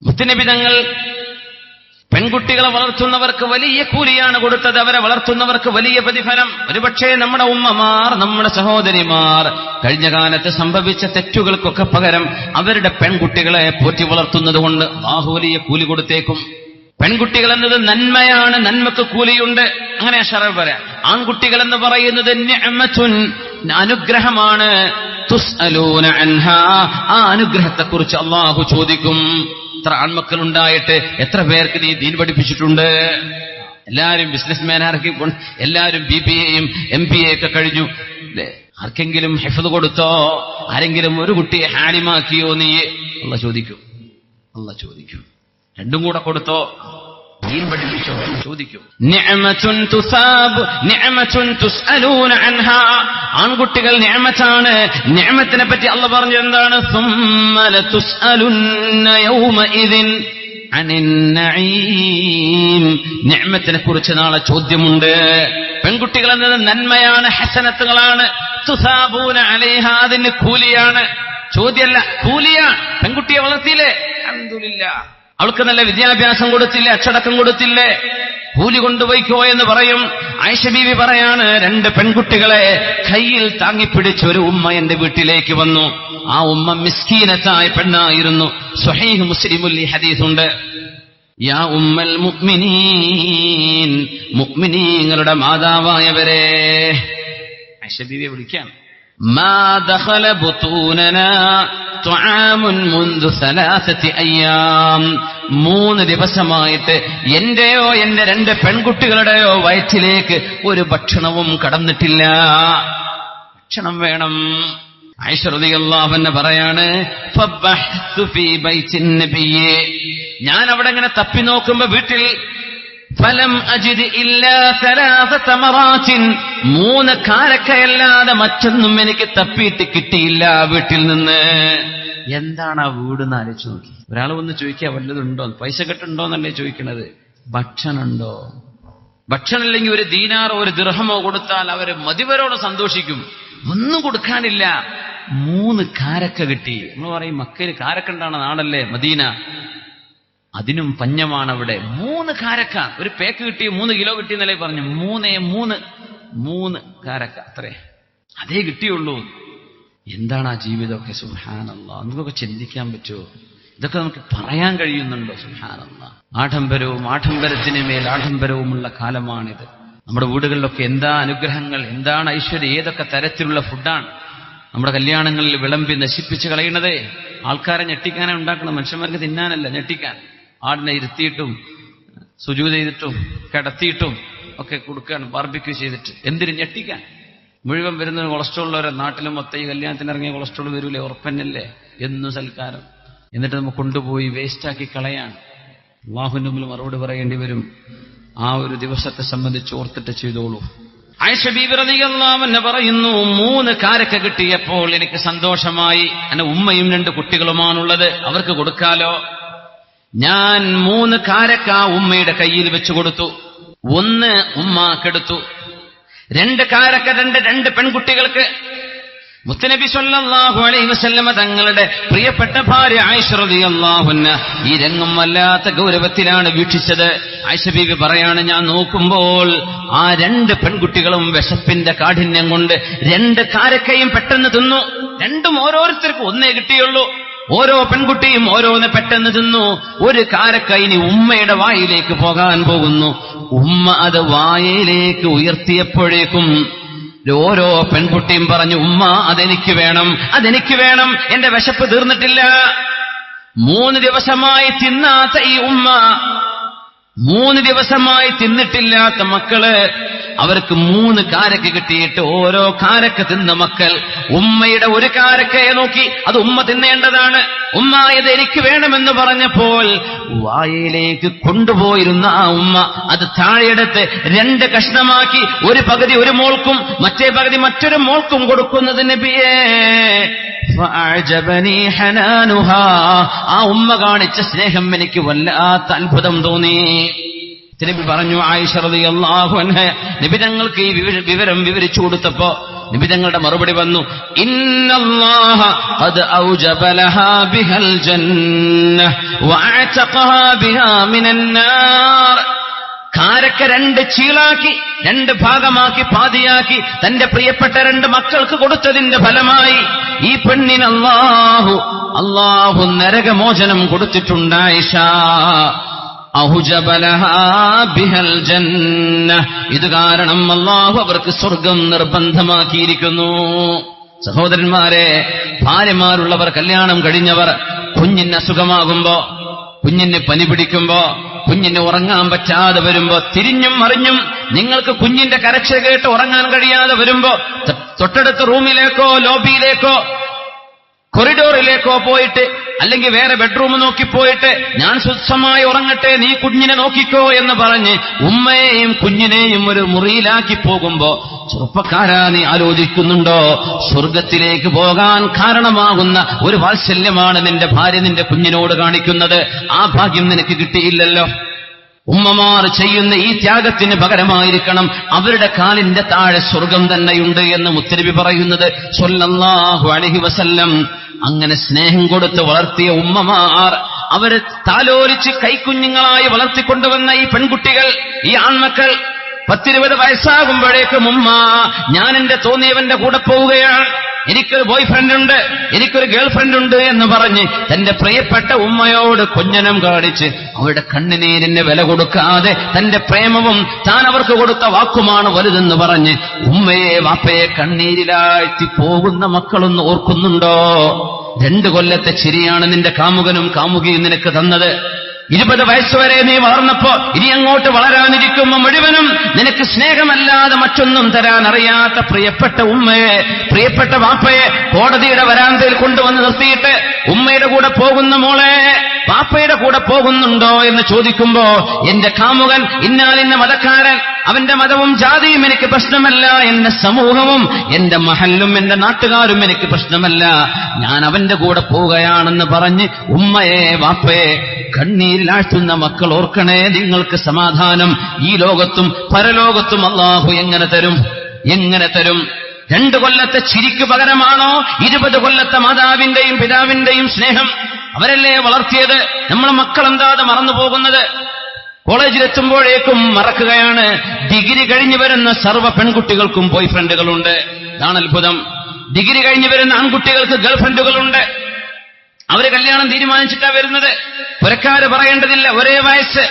മുത്തുനബി തങ്ങൾ പെൺകുട്ടികളെ വളർത്തുന്നവർക്ക് വലിയ കൂലിയാണ് കൊടുത്തത്. അവരെ വളർത്തുന്നവർക്ക് വലിയ പ്രതിഫലം. ഒരുപക്ഷേ നമ്മുടെ ഉമ്മമാർ, നമ്മുടെ സഹോദരിമാർ കഴിഞ്ഞ കാലത്ത് സംഭവിച്ച തെറ്റുകൾക്കൊക്കെ പകരം അവരുടെ പെൺകുട്ടികളെ പോറ്റി വളർത്തുന്നത് കൊണ്ട് അല്ലാഹു വലിയ കൂലി കൊടുത്തേക്കും. പെൺകുട്ടികൾ എന്നത് നന്മയാണ്, നന്മക്ക് കൂലിയുണ്ട്. അങ്ങനെ ശറഅ് പറയാം. ആൺകുട്ടികൾ എന്ന് പറയുന്നത് നിഅമത്തുൻ, അനുഗ്രഹമാണ്. തുസ്അലൂന അൻഹാ, ആ അനുഗ്രഹത്തെക്കുറിച്ച് അല്ലാഹു ചോദിക്കും. എത്ര ആൺമക്കൾ ഉണ്ടായിട്ട് എത്ര പേർക്ക് നീ ദീൻ പഠിപ്പിച്ചിട്ടുണ്ട്? എല്ലാവരും ബിസിനസ്മാൻ ആർക്കും, എല്ലാവരും BBA-യും MBA ഒക്കെ കഴിഞ്ഞു അല്ലേ? ആർക്കെങ്കിലും ഹിഫ്ദ് കൊടുത്തോ? ആരെങ്കിലും ഒരു കുട്ടിയെ ഹാലിമാക്കിയോ? നീ അല്ലാഹു ചോദിക്കും. അല്ലാഹു ചോദിക്കും. രണ്ടും കൂടെ കൊടുത്തോ? ദീൻ പഠിപ്പിച്ചോ? ചോദിക്കും. നിഅമത്തുൻ തുസാബ്, നിഅമത്തുൻ തുസ്അലൂന അൻഹാ. ആൺകുട്ടികൾ നിഅമത്താണ്. നിഅമത്തിനെ പറ്റി അല്ലാഹു പറഞ്ഞു എന്താണ്? സുമ്മ ലതുസ്അലുന്ന യൗമഇദിൻ അനിൻ നഈം. നിഅമത്തിനെ കുറിച്ച് നാളെ ചോദ്യമുണ്ട്. പെൺകുട്ടികൾ എന്നത് നന്മയാണ്, ഹസനത്തുകളാണ്. തുസാബൂന അലൈഹാ, അതിന് കൂലിയാണ്. ചോദ്യമല്ല, കൂലിയാണ്. പെൺകുട്ടിയെ വളർത്തിയില്ലേ, അൽഹംദുലില്ലാഹ്. അവൾക്ക് നല്ല വിദ്യാഭ്യാസം കൊടുത്തില്ലേ, അച്ചടക്കം കൊടുത്തില്ലേ, കൂലി കൊണ്ടുപോയിക്കോ എന്ന് പറയും. ആയിഷ ബീവി പറയാണ്, 2 പെൺകുട്ടികളെ കയ്യിൽ താങ്ങിപ്പിടിച്ച് ഒരു ഉമ്മ എന്റെ വീട്ടിലേക്ക് വന്നു. ആ ഉമ്മ മിസ്കീനത്തായ പെണ്ണായിരുന്നു. സ്വഹീഹ് മുസ്ലിമുൽ ഈ ഹദീസുണ്ട്. യാ ഉമ്മൽ മുഅ്മിനീൻ, മുഅ്മിനീങ്ങളുടെ മാതാവായവരെ. ആയിഷ ബീവിയെ വിളിക്കാൻ. മാ ദഖല ബുതൂനനാ തുആമുൻ മുൻദു 3 അയ്യാം. 3 ദിവസമായിട്ട് എന്റെയോ എന്റെ 2 പെൺകുട്ടികളുടെയോ വയറ്റിലേക്ക് ഒരു ഭക്ഷണവും കടന്നിട്ടില്ല. ഭക്ഷണം വേണം. ആയിഷ റളിയല്ലാഹു അൻഹ പറയാണ്, ഫബഹ്തു ഫീ ബൈത്തിൻ നബിയ്യ. ഞാൻ അവിടെ ഇങ്ങനെ തപ്പി നോക്കുമ്പോ വീട്ടിൽ ഫലം അജിദ് ഇല്ലാ 3 തമറാത്തിൻ, 3 കാരക്കയല്ലാതെ മറ്റൊന്നും എനിക്ക് തപ്പിയിട്ട് കിട്ടിയില്ല വീട്ടിൽ നിന്ന്. എന്താണ് ആ വീട് എന്ന് ആലോചിച്ച് നോക്കി. ഒരാൾ വന്ന് ചോദിക്കുക വല്ലതുണ്ടോ, പൈസ കെട്ടുണ്ടോ എന്നല്ലേ ചോദിക്കണത്. ഭക്ഷണം ഉണ്ടോ? ഭക്ഷണം ഇല്ലെങ്കിൽ ഒരു ദീനാറോ ഒരു ദിർഹമോ കൊടുത്താൽ അവര് മതിവരോടെ സന്തോഷിക്കും. ഒന്നും കൊടുക്കാനില്ല. 3 കാരക്ക കിട്ടി. നമ്മൾ പറയും മക്കയിൽ കാരക്ക ഉണ്ടാണ് നാടല്ലേ മദീന, അതിനും പഞ്ഞമാണ് അവിടെ. 3 കാരക്ക, ഒരു പേക്ക് കിട്ടി, 3 കിലോ കിട്ടിയെന്നല്ലേ പറഞ്ഞു. 3 കാരക്ക, അത്രേ അതേ കിട്ടിയുള്ളൂ. എന്താണ് ആ ജീവിതമൊക്കെ? സുബ്ഹാനല്ലാഹ്. നമുക്കൊക്കെ ചിന്തിക്കാൻ പറ്റുമോ? ഇതൊക്കെ നമുക്ക് പറയാൻ കഴിയുന്നുണ്ടോ? സുബ്ഹാനല്ലാഹ്. ആഡംബരവും ആഡംബരത്തിന് മേൽ ആഡംബരവുമുള്ള കാലമാണിത്. നമ്മുടെ വീടുകളിലൊക്കെ എന്താ അനുഗ്രഹങ്ങൾ, എന്താണ് ഐശ്വര്യം, ഏതൊക്കെ തരത്തിലുള്ള ഫുഡാണ് നമ്മുടെ കല്യാണങ്ങളിൽ വിളമ്പി നശിപ്പിച്ച് കളയുന്നത്. ആൾക്കാരെ ഞെട്ടിക്കാനെ ഉണ്ടാക്കണം, മനുഷ്യന്മാർക്ക് തിന്നാനല്ല, ഞെട്ടിക്കാൻ. ആടിനെ ഇരുത്തിയിട്ടും സുജൂദ് ചെയ്തിട്ടും കിടത്തിയിട്ടും ഒക്കെ കൊടുക്കുകയാണ്, ബാർബിക്യൂ ചെയ്തിട്ട്. എന്തിന്? ഞെട്ടിക്കാൻ. മുഴുവൻ വരുന്ന കൊളസ്ട്രോൾ ഉള്ളവരെ നാട്ടിലും മൊത്തം ഈ കല്യാണത്തിന് ഇറങ്ങിയ കൊളസ്ട്രോൾ വരൂലേ, ഉറപ്പന്നല്ലേ, എന്നും സൽക്കാരം. എന്നിട്ട് നമുക്ക് കൊണ്ടുപോയി വേസ്റ്റാക്കി കളയാൻ അല്ലാഹുവിന്റെ മുമ്പിൽ മറുപടി പറയേണ്ടി വരും. ആ ഒരു ദിവസത്തെ സംബന്ധിച്ച് ഓർത്തിട്ട് ചെയ്തോളൂ. ആയിഷ ബീബി റളിയല്ലാഹു അൻഹ പറയുന്നു, 3 കാരക്ക കിട്ടിയപ്പോൾ എനിക്ക് സന്തോഷമായി. എന്റെ ഉമ്മയും 2 കുട്ടികളുമാണുള്ളത്, അവർക്ക് കൊടുക്കാലോ. ഞാൻ 3 കാരക്ക ഉമ്മയുടെ കയ്യിൽ വെച്ചു കൊടുത്തു. 1 ഉമ്മാക്കെടുത്തു, 2 കാരക്ക 2 പെൺകുട്ടികൾക്ക്. മുത്തുനബി സ്വല്ലല്ലാഹു അലൈഹി വസല്ലമ തങ്ങളുടെ പ്രിയപ്പെട്ട ഭാര്യ ആയിഷ റളിയല്ലാഹു അൻഹ ഈ രംഗം വല്ലാത്ത ഗൗരവത്തിലാണ് വീക്ഷിച്ചത്. ആയിഷ ബീവി പറയാണ്, ഞാൻ നോക്കുമ്പോൾ ആ 2 പെൺകുട്ടികളും വിശപ്പിന്റെ കാഠിന്യം കൊണ്ട് 2 കാരക്കയും പെട്ടെന്ന് തിന്നു. 2ഉം ഓരോരുത്തർക്കും 1 കിട്ടിയുള്ളൂ. ഓരോ പെൺകുട്ടിയും ഓരോന്ന് പെട്ടെന്ന് തിന്നു. 1 കാരക്ക ഇനി ഉമ്മയുടെ വായിലേക്ക് പോകാൻ പോകുന്നു. ഉമ്മ അത് വായയിലേക്ക് ഉയർത്തിയപ്പോഴേക്കും ഓരോ പെൺകുട്ടിയും പറഞ്ഞു, ഉമ്മ അതെനിക്ക് വേണം, അതെനിക്ക് വേണം, എന്റെ വിശപ്പ് തീർന്നിട്ടില്ല. 3 ദിവസമായി തിന്നാത്ത ഈ ഉമ്മ, 3 ദിവസമായി തിന്നിട്ടില്ലാത്ത മക്കള്, അവർക്ക് 3 കാരക്ക കിട്ടിയിട്ട് ഓരോ കാരക്ക തിന്ന മക്കൾ ഉമ്മയുടെ 1 കാരക്കയെ നോക്കി, അത് ഉമ്മ തിന്നേണ്ടതാണ്, ഉമ്മ ഇത് എനിക്ക് വേണമെന്ന് പറഞ്ഞപ്പോൾ വായയിലേക്ക് കൊണ്ടുപോയിരുന്ന ആ ഉമ്മ അത് താഴെയെടുത്ത് 2 കഷ്ണമാക്കി, ഒരു പകുതി ഒരു മോൾക്കും മറ്റേ പകുതി മറ്റൊരു മോൾക്കും കൊടുക്കുന്നത് നബിയേ. ഫഅജബനി ഹനാനുഹാ, ആ ഉമ്മ കാണിച്ച സ്നേഹം എനിക്ക് വല്ലാത്ത അത്ഭുതം തോന്നി. നബി പറഞ്ഞു, ആയിഷ റളിയല്ലാഹു അൻഹ നബി തങ്ങൾക്ക് ഈ വിവരം വിവരിച്ചു കൊടുത്തപ്പോ നിബിതങ്ങളുടെ മറുപടി വന്നു, ഇന്നല്ലാഹ ഖദ് ഔജബ ലഹാ ബിഹൽ ജന്നഹ വഅതഖഹാ ബിഹാ മിനൻ നാർ. കാരക്ക 2 ചീളാക്കി 2 ഭാഗമാക്കി പാതിയാക്കി തന്റെ പ്രിയപ്പെട്ട 2 മക്കൾക്ക് കൊടുത്തതിന്റെ ഫലമായി ഈ പെണ്ണിന് അല്ലാഹു നരകമോചനം കൊടുത്തിട്ടുണ്ട്. ആയിഷ അഹുജബലഹാ ബിഹൽ ജന്നഹ, ഇത് കാരണം അല്ലാഹു അവർക്ക് സ്വർഗം നിർബന്ധമാക്കിയിരിക്കുന്നു. സഹോദരന്മാരെ, ഭാര്യമാരുള്ളവർ, കല്യാണം കഴിഞ്ഞവർ, കുഞ്ഞിന് അസുഖമാകുമ്പോ, കുഞ്ഞിന് പനി പിടിക്കുമ്പോ, കുഞ്ഞിന് ഉറങ്ങാൻ പറ്റാതെ വരുമ്പോ, തിരിഞ്ഞും മറിഞ്ഞും നിങ്ങൾക്ക് കുഞ്ഞിന്റെ കരച്ചിൽ കേട്ട് ഉറങ്ങാൻ കഴിയാതെ വരുമ്പോ തൊട്ടടുത്ത റൂമിലേക്കോ ലോബിയിലേക്കോ കൊറിഡോറിലേക്കോ പോയിട്ട്, അല്ലെങ്കിൽ വേറെ ബെഡ്റൂം നോക്കി പോയിട്ട് ഞാൻ സ്വസ്ഥമായി ഉറങ്ങട്ടെ, നീ കുഞ്ഞിനെ നോക്കിക്കോ എന്ന് പറഞ്ഞ് ഉമ്മയെയും കുഞ്ഞിനെയും ഒരു മുറിയിലാക്കി പോകുമ്പോ, ചെറുപ്പക്കാരാ, നീ ആലോചിക്കുന്നുണ്ടോ? സ്വർഗത്തിലേക്ക് പോകാൻ കാരണമാകുന്ന ഒരു വാത്സല്യമാണ് നിന്റെ ഭാര്യ നിന്റെ കുഞ്ഞിനോട് കാണിക്കുന്നത്. ആ ഭാഗ്യം നിനക്ക് കിട്ടിയില്ലല്ലോ. ഉമ്മമാർ ചെയ്യുന്ന ഈ ത്യാഗത്തിന് പകരമായിരിക്കണം അവരുടെ കാലിന്റെ താഴെ സ്വർഗം തന്നെയുണ്ട് എന്ന് മുത്തനബി പറയുന്നത് സ്വല്ലല്ലാഹു അലൈഹി വസല്ലം. അങ്ങനെ സ്നേഹം കൊടുത്ത് വളർത്തിയ ഉമ്മമാർ, അവരെ താലോലിച്ച് കൈക്കുഞ്ഞുങ്ങളായി വളർത്തിക്കൊണ്ടുവന്ന ഈ പെൺകുട്ടികൾ, ഈ ആൺമക്കൾ 10-20 വയസ്സാകുമ്പോഴേക്കും ഉമ്മ, ഞാൻ എന്റെ തോന്നിയവന്റെ കൂടെ പോവുകയാണ്, എനിക്കൊരു ബോയ് ഫ്രണ്ട് ഉണ്ട്, എനിക്കൊരു ഗേൾ ഫ്രണ്ട് ഉണ്ട് എന്ന് പറഞ്ഞ് തന്റെ പ്രിയപ്പെട്ട ഉമ്മയോട് കൊഞ്ഞനം കാണിച്ച് അവരുടെ കണ്ണുനീരിന് വില കൊടുക്കാതെ തന്റെ പ്രേമവും താൻ അവർക്ക് കൊടുത്ത വാക്കുമാണ് വലുതെന്ന് പറഞ്ഞ് ഉമ്മയെ വാപ്പയെ കണ്ണീരിലാഴ്ത്തി പോകുന്ന മക്കളൊന്ന് ഓർക്കുന്നുണ്ടോ? 2 കൊല്ലത്തെ ചിരിയാണ് നിന്റെ കാമുകനും കാമുകിയും നിനക്ക് തന്നത്. 20 വയസ്സുവരെ നീ വളർന്നപ്പോ ഇനി അങ്ങോട്ട് വളരാനിരിക്കുമ്പോ മുഴുവനും നിനക്ക് സ്നേഹമല്ലാതെ മറ്റൊന്നും തരാൻ അറിയാത്ത പ്രിയപ്പെട്ട ഉമ്മയെ, പ്രിയപ്പെട്ട വാപ്പയെ കോടതിയുടെ വരാന്തയിൽ കൊണ്ടുവന്ന് നിർത്തിയിട്ട് ഉമ്മയുടെ കൂടെ പോകുന്ന മോളെ, വാപ്പയുടെ കൂടെ പോകുന്നുണ്ടോ എന്ന് ചോദിക്കുമ്പോ, എന്റെ കാമുകൻ ഇന്നാലിന്ന മതക്കാരൻ, അവന്റെ മതവും ജാതിയും എനിക്ക് പ്രശ്നമല്ല, എന്റെ സമൂഹവും എന്റെ മഹല്ലും എന്റെ നാട്ടുകാരും എനിക്ക് പ്രശ്നമല്ല, ഞാൻ അവന്റെ കൂടെ പോവുകയാണെന്ന് പറഞ്ഞ് ഉമ്മയെ വാപ്പയെ കണ്ണീരിലാഴ്ത്തുന്ന മക്കൾ ഓർക്കണേ, നിങ്ങൾക്ക് സമാധാനം ഈ ലോകത്തും പരലോകത്തും അല്ലാഹു എങ്ങനെ തരും? 2 കൊല്ലത്തെ ചിരിക്ക് പകരമാണോ 20 കൊല്ലത്തെ മാതാവിന്റെയും പിതാവിന്റെയും സ്നേഹം? അവരല്ലേ വളർത്തിയത്. നമ്മളെ മക്കൾ എന്താ മറന്നു പോകുന്നത്? കോളേജിലെത്തുമ്പോഴേക്കും മറക്കുകയാണ്. ഡിഗ്രി കഴിഞ്ഞു വരുന്ന സർവ്വ പെൺകുട്ടികൾക്കും ബോയ് ഫ്രണ്ടുകളുണ്ട്. ഇതാണ് അത്ഭുതം. ഡിഗ്രി കഴിഞ്ഞു വരുന്ന ആൺകുട്ടികൾക്ക് ഗേൾ ഫ്രണ്ടുകളുണ്ട്. അവര് കല്യാണം തീരുമാനിച്ചിട്ടാ വരുന്നത്. പുരക്കാര് പറയേണ്ടതില്ല. ഒരേ വയസ്സ്,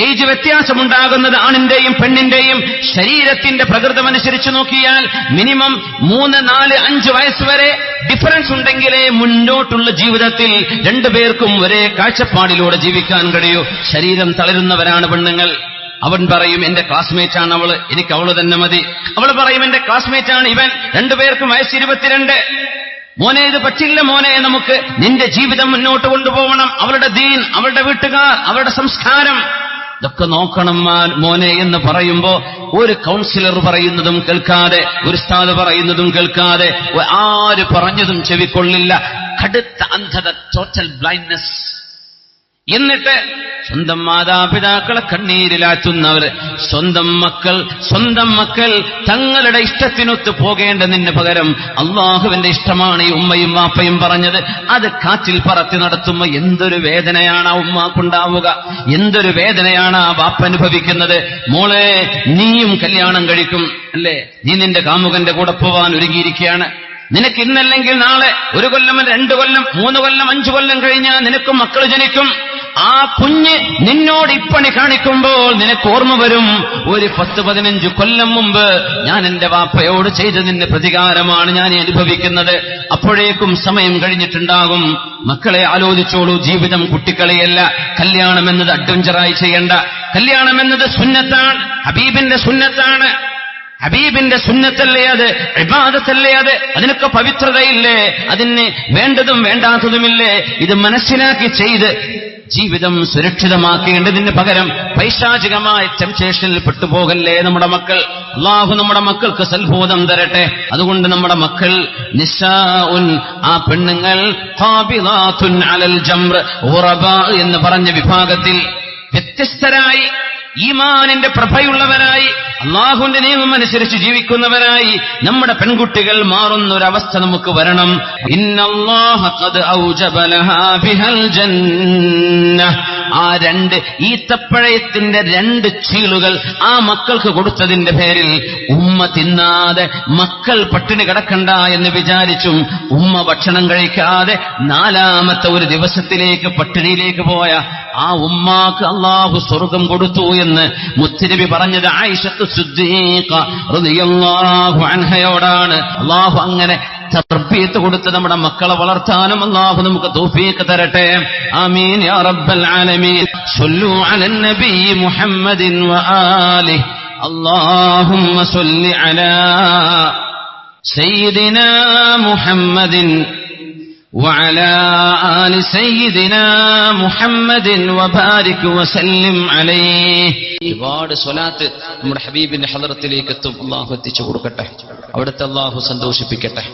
ഏജ് വ്യത്യാസമുണ്ടാകുന്നത് ആണിന്റെയും പെണ്ണിന്റെയും ശരീരത്തിന്റെ പ്രകൃതമനുസരിച്ച് നോക്കിയാൽ മിനിമം 3, 4, 5 വയസ്സ് വരെ ഡിഫറൻസ് ഉണ്ടെങ്കിലേ മുന്നോട്ടുള്ള ജീവിതത്തിൽ 2 പേർക്കും ഒരേ കാഴ്ചപ്പാടിലൂടെ ജീവിക്കാൻ കഴിയൂ. ശരീരം തളരുന്നവരാണ് പെണ്ണുങ്ങൾ. അവൻ പറയും എന്റെ ക്ലാസ്മേറ്റ് ആണ് അവള്, എനിക്ക് അവള് തന്നെ മതി. അവള് പറയും എന്റെ ക്ലാസ്മേറ്റ് ആണ് ഇവൻ. 2 പേർക്കും വയസ്സ് 22. മോനെ, ഇത് പറ്റില്ല മോനെ, നമുക്ക് നിന്റെ ജീവിതം മുന്നോട്ട് കൊണ്ടുപോകണം. അവളുടെ ദീൻ, അവളുടെ വീട്ടുകാർ, അവരുടെ സംസ്കാരം, ഇതൊക്കെ നോക്കണം മോനെ എന്ന് പറയുമ്പോ ഒരു കൗൺസിലർ പറയുന്നതും കേൾക്കാതെ, ഒരു ഉസ്താദ് പറയുന്നതും കേൾക്കാതെ, ആര് പറഞ്ഞതും ചെവിക്കൊള്ളില്ല. കടുത്ത അന്ധത, ടോട്ടൽ ബ്ലൈൻഡ്നെസ്. എന്നിട്ട് സ്വന്തം മാതാപിതാക്കളെ കണ്ണീരിലാറ്റുന്നവർ, സ്വന്തം മക്കൾ തങ്ങളുടെ ഇഷ്ടത്തിനൊത്ത് പോകേണ്ടതിന് പകരം അള്ളാഹുവിന്റെ ഇഷ്ടമാണ് ഈ ഉമ്മയും വാപ്പയും പറഞ്ഞത്. അത് കാറ്റിൽ പറത്തി നടത്തുമ്പോ എന്തൊരു വേദനയാണ് ആ ഉമ്മാക്കുണ്ടാവുക, എന്തൊരു വേദനയാണ് ആ വാപ്പ അനുഭവിക്കുന്നത്. മോളെ, നീയും കല്യാണം കഴിക്കും അല്ലേ? നീ നിന്റെ കാമുകന്റെ കൂടെ പോവാൻ ഒരുങ്ങിയിരിക്കുകയാണ്. നിനക്ക് ഇന്നല്ലെങ്കിൽ നാളെ 1 കൊല്ലം, 2 കൊല്ലം, 3 കൊല്ലം, 5 കൊല്ലം കഴിഞ്ഞാൽ നിനക്കും മക്കൾ ജനിക്കും. ആ കുഞ്ഞ് നിന്നോട് ഇപ്പണി കാണിക്കുമ്പോൾ നിനക്ക് ഓർമ്മ വരും, ഒരു 10-15 കൊല്ലം മുമ്പ് ഞാൻ എന്റെ വാപ്പയോട് ചെയ്തതിന്റെ പ്രതികാരമാണ് ഞാൻ അനുഭവിക്കുന്നത്. അപ്പോഴേക്കും സമയം കഴിഞ്ഞിട്ടുണ്ടാകും. മക്കളെ ആലോചിച്ചോളൂ. ജീവിതം കുട്ടിക്കളിയല്ല. കല്യാണം എന്നത് അഡ്വഞ്ചറായി ചെയ്യേണ്ട. കല്യാണം എന്നത് സുന്നത്താണ്, ഹബീബിന്റെ സുന്നത്താണ്. ഹബീബിന്റെ സുന്നത്തല്ലേ അത്? ഇബാദത്തല്ലേ അത്? അതിനൊക്കെ പവിത്രതയില്ലേ? അതിന് വേണ്ടതും വേണ്ടാത്തതുമില്ലേ? ഇത് മനസ്സിലാക്കി ചെയ്ത് ജീവിതം സുരക്ഷിതമാക്കേണ്ടതിന് പകരം പൈശാചികമായ ടെംപ്റ്റേഷനിൽ പെട്ടുപോകല്ലേ നമ്മുടെ മക്കൾ. അല്ലാഹു നമ്മുടെ മക്കൾക്ക് സൽബോധം തരട്ടെ. അതുകൊണ്ട് നമ്മുടെ മക്കൾ നിസാഉൻ, ആ പെണ്ണുങ്ങൾ, ഖാബിദാത്തുൻ അലൽ ജംർ, ഉറബാ എന്ന് പറഞ്ഞ വിഭാഗത്തിൽ വ്യത്യസ്തരായി ഈമാനിന്റെ പ്രഭയുള്ളവരായി അള്ളാഹുവിന്റെ നിയമം അനുസരിച്ച് ജീവിക്കുന്നവരായി നമ്മുടെ പെൺകുട്ടികൾ മാറുന്ന ഒരവസ്ഥ നമുക്ക് വരണം. ഇന്നല്ലാഹ ഖദ് ഔജബ ലഹാ ബിഹൽ ജന്ന. ആ ഈത്തപ്പഴയത്തിന്റെ 2 ചീളുകൾ ആ മക്കൾക്ക് കൊടുത്തതിന്റെ പേരിൽ ഉമ്മ തിന്നാതെ മക്കൾ പട്ടിണി കിടക്കണ്ട എന്ന് വിചാരിച്ചും ഉമ്മ ഭക്ഷണം കഴിക്കാതെ 4ാമത്തെ ഒരു ദിവസത്തിലേക്ക് പട്ടിണിയിലേക്ക് പോയ ആ ഉമ്മാക്ക് അള്ളാഹു സ്വർഗം കൊടുത്തു എന്ന് മുത്തുനബി പറഞ്ഞത് ആയിഷത്തു സിദ്ദീഖ റളിയല്ലാഹു അൻഹയോടാണ്. അള്ളാഹു അങ്ങനെ തർബീയത്ത് കൊടുത്ത് നമ്മുടെ മക്കളെ വളർത്താനും അല്ലാഹു നമുക്ക് തൗഫീഖ് തരട്ടെ. ആമീൻ യാ റബ്ബൽ ആലമീൻ. സ്വല്ലു അലൻ നബി മുഹമ്മദിൻ വആലിഹി. അല്ലാഹുമ്മ സ്വല്ലി അലാ സയ്യിദിനാ മുഹമ്മദിൻ وعلى آل سيدنا محمد وبارك وسلم عليه. ഒരുപാട് സ്വലാത്ത് നമ്മുടെ ഹബീബിന്റെ ഹളറത്തിലേക്ക് എത്തും. അല്ലാഹു എത്തിച്ചു കൊടുക്കട്ടെ. അവിടുത്തെ അല്ലാഹു സന്തോഷിപ്പിക്കട്ടെ.